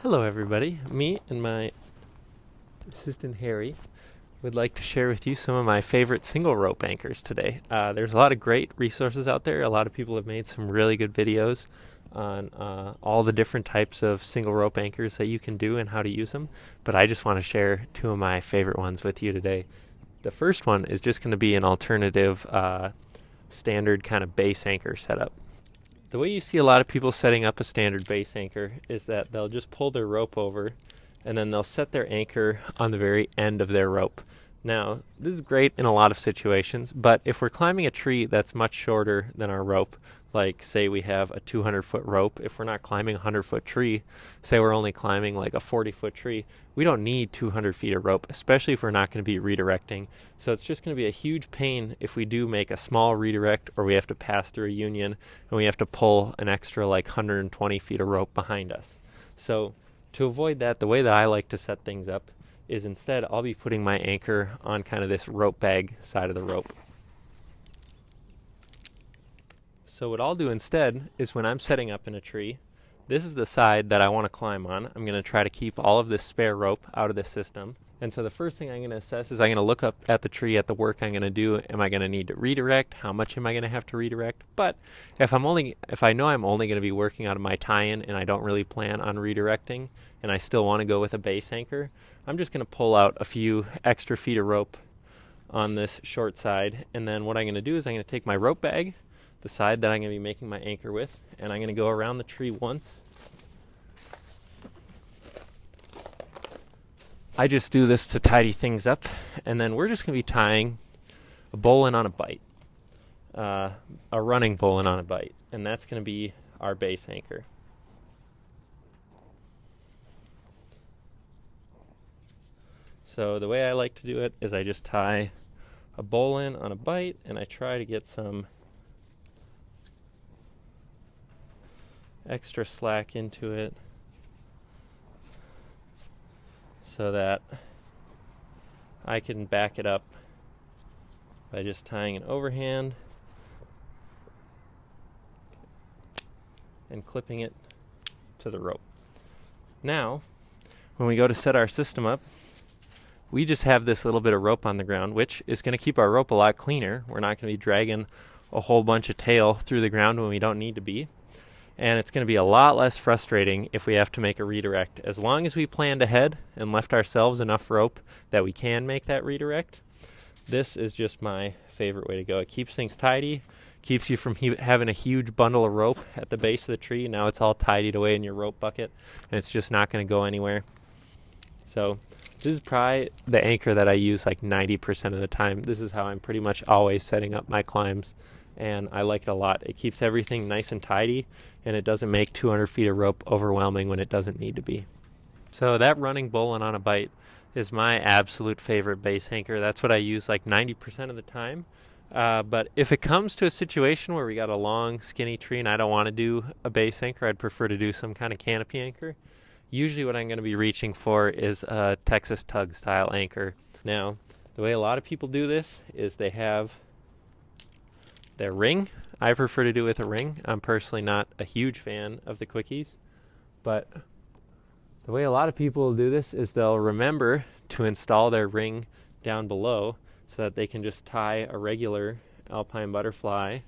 Hello everybody, me and my assistant Harry would like to share with you some of my favorite single rope anchors today. There's a lot of great resources out there. A lot of people have made some really good videos on all the different types of single rope anchors that you can do and how to use them, but I just want to share two of my favorite ones with you today. The first one is just going to be an alternative standard kind of base anchor setup. The way you see a lot of people setting up a standard base anchor is that they'll just pull their rope over and then they'll set their anchor on the very end of their rope. Now, this is great in a lot of situations, but if we're climbing a tree that's much shorter than our rope, like say we have a 200-foot rope, if we're not climbing a 100-foot tree, say we're only climbing like a 40-foot tree, we don't need 200 feet of rope, especially if we're not going to be redirecting. So it's just going to be a huge pain if we do make a small redirect or we have to pass through a union and we have to pull an extra like 120 feet of rope behind us. So to avoid that, the way that I like to set things up is instead I'll be putting my anchor on kind of this rope bag side of the rope. So what I'll do instead is when I'm setting up in a tree, this is the side that I want to climb on. I'm going to try to keep all of this spare rope out of the system. And so the first thing I'm going to assess is I'm going to look up at the tree at the work I'm going to do. Am I going to need to redirect? How much am I going to have to redirect? But if I know I'm only going to be working out of my tie-in and I don't really plan on redirecting and I still want to go with a base anchor, I'm just going to pull out a few extra feet of rope on this short side. And then what I'm going to do is I'm going to take my rope bag, the side that I'm going to be making my anchor with, and I'm going to go around the tree once. I just do this to tidy things up, and then we're just going to be tying a bowline on a bite, a running bowline on a bite, and that's going to be our base anchor. So the way I like to do it is I just tie a bowline on a bite, and I try to get some extra slack into it so that I can back it up by just tying an overhand and clipping it to the rope. Now, when we go to set our system up, we just have this little bit of rope on the ground, which is going to keep our rope a lot cleaner. We're not going to be dragging a whole bunch of tail through the ground when we don't need to be. And it's going to be a lot less frustrating if we have to make a redirect. As long as we planned ahead and left ourselves enough rope that we can make that redirect, this is just my favorite way to go. It keeps things tidy, keeps you from having a huge bundle of rope at the base of the tree. Now it's all tidied away in your rope bucket, and it's just not going to go anywhere. So this is probably the anchor that I use like 90% of the time. This is how I'm pretty much always setting up my climbs, and I like it a lot. It keeps everything nice and tidy, and it doesn't make 200 feet of rope overwhelming when it doesn't need to be. So that running bowline on a bite is my absolute favorite base anchor. That's what I use like 90% of the time. But if it comes to a situation where we got a long, skinny tree and I don't want to do a base anchor, I'd prefer to do some kind of canopy anchor. Usually what I'm going to be reaching for is a Texas Tug style anchor. Now, the way a lot of people do this is they have their ring. I prefer to do it with a ring. I'm personally not a huge fan of the quickies, but the way a lot of people do this is they'll remember to install their ring down below so that they can just tie a regular alpine butterfly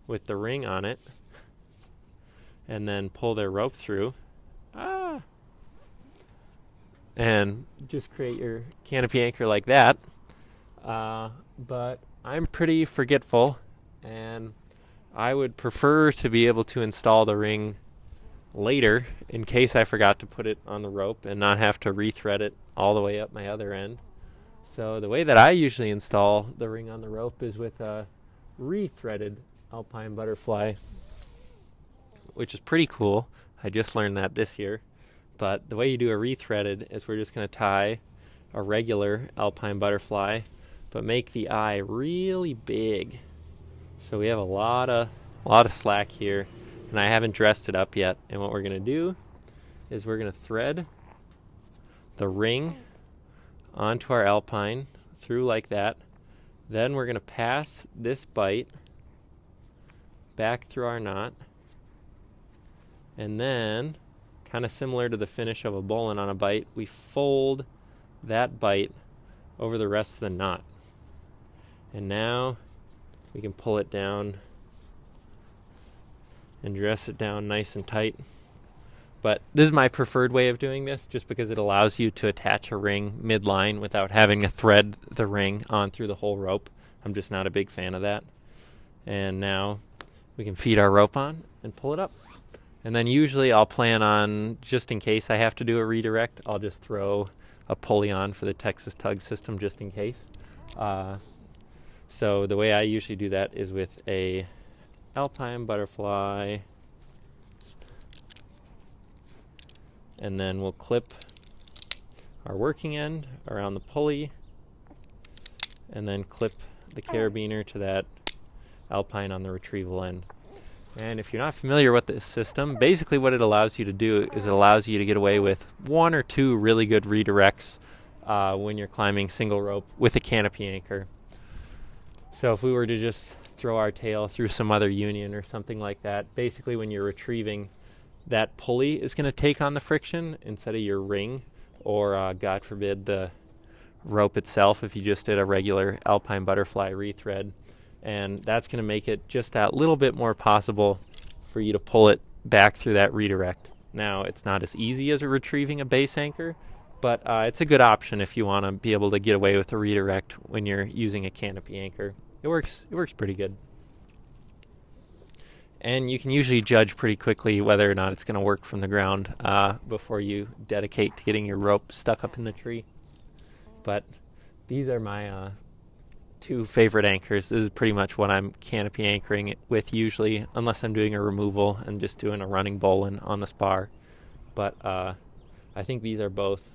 with the ring on it and then pull their rope through and just create your canopy anchor like that. But I'm pretty forgetful, and I would prefer to be able to install the ring later in case I forgot to put it on the rope and not have to rethread it all the way up my other end. So the way that I usually install the ring on the rope is with a rethreaded alpine butterfly, which is pretty cool. I just learned that this year. But the way you do a rethreaded is we're just going to tie a regular alpine butterfly, but make the eye really big. So we have a lot of slack here, and I haven't dressed it up yet. And what we're going to do is we're going to thread the ring onto our alpine through like that. Then we're going to pass this bite back through our knot, and then kind of similar to the finish of a bowline on a bite, we fold that bite over the rest of the knot. And now we can pull it down and dress it down nice and tight. But this is my preferred way of doing this, just because it allows you to attach a ring mid-line without having to thread the ring on through the whole rope. I'm just not a big fan of that. And now we can feed our rope on and pull it up. And then usually I'll plan on, just in case I have to do a redirect, I'll just throw a pulley on for the Texas Tug system just in case. So the way I usually do that is with a alpine butterfly, and then we'll clip our working end around the pulley and then clip the carabiner to that alpine on the retrieval end. And if you're not familiar with this system, basically what it allows you to do is it allows you to get away with 1 or 2 really good redirects when you're climbing single rope with a canopy anchor. So if we were to just throw our tail through some other union or something like that, basically when you're retrieving, that pulley is going to take on the friction instead of your ring, or God forbid the rope itself if you just did a regular alpine butterfly rethread. And that's going to make it just that little bit more possible for you to pull it back through that redirect. Now, it's not as easy as retrieving a base anchor, but it's a good option if you want to be able to get away with a redirect when you're using a canopy anchor. It works pretty good. And you can usually judge pretty quickly whether or not it's going to work from the ground before you dedicate to getting your rope stuck up in the tree. But these are my 2 favorite anchors. This is pretty much what I'm canopy anchoring it with usually, unless I'm doing a removal and just doing a running bowline on the spar. But I think these are both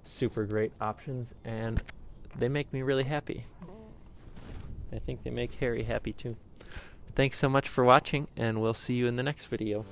super great options, and they make me really happy. I think they make Harry happy too. Thanks so much for watching, and we'll see you in the next video.